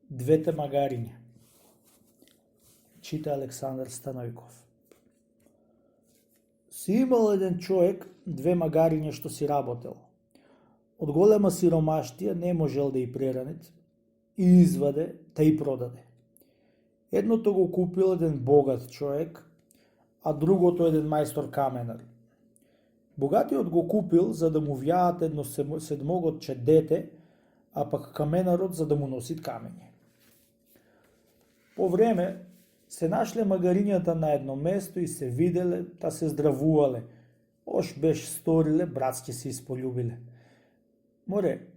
Двете магариња. Чита Александар Станојков. Си имал еден човек две магариња што си работел. Од голема сиромаштија не можел да и преранет и изваде, та и продаде. Едното го купил еден богат човек, а другото еден мајстор каменар. Богатиот го купил за да му вјаат едно седмогодче дете, а пак каменарот за да му носи камење. По време се нашле магарињата на едно место и се виделе, та се здравувале. Ош беше сториле, братски се испољубиле. Море,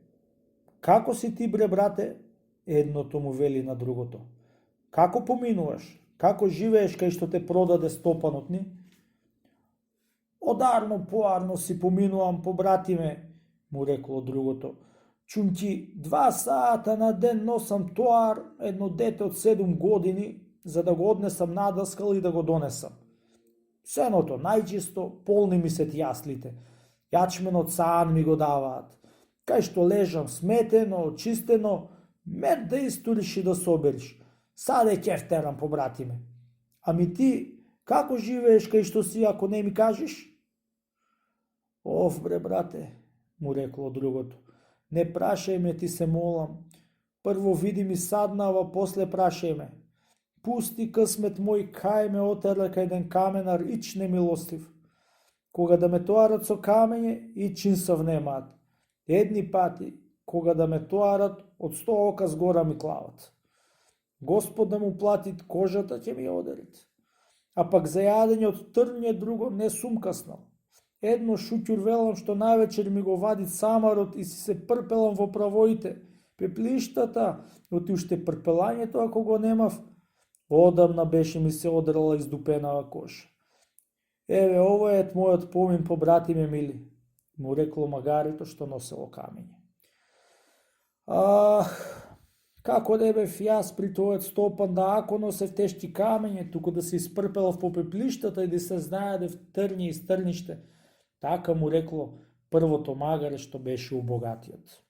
како си ти бре брате? Едното му вели на другото. Како поминуваш? Како живееш кај што те продаде стопанот ни? Одарно поарно си поминувам, побратиме, му рекло другото. Чум ти 2 сата на ден носам тоар, едно дете од 7 години, за да го однесам надаскал и да го донесам. Сеното најчисто, полни ми се јаслите. Јачменот саан ми го даваат. Кај што лежам сметено, чистено, мед да истуриш и да собериш. Саде ќе втерам, побратиме. Ами ти, како живееш кај што си, ако не ми кажеш? Оф, бре, брате, му рекло другото. Не прашај ме, ти се молам. Прво види ми саднава, после прашај ме. Пусти късмет мој, кај ме отера кај еден каменар, ич немилостив. Кога да ме тоарат со камење, ичин се внемаат. Едни пати, кога да ме тоарат, од 100 ока згора ми клават. Господ да му платит, кожата ќе ми одерит. А пак за јадење од трње друго не сум каснал. Едно шуќур велам што највечер ми го вади самарот и си се прпелам во правоите. Пеплиштата, оти уште прпелањето ако го немав, одамна беше ми се одрала издупенава коша. Еве, ово е мојот помин, побратиме мили, му рекло магарито што носело камење. Како не бев јас при тојот стопан да ако носев тешки камење, туку да се испрпелав по пеплиштата и да се знае да в трње и стрниште. Така му рекло првото магаре што беше убогатиот.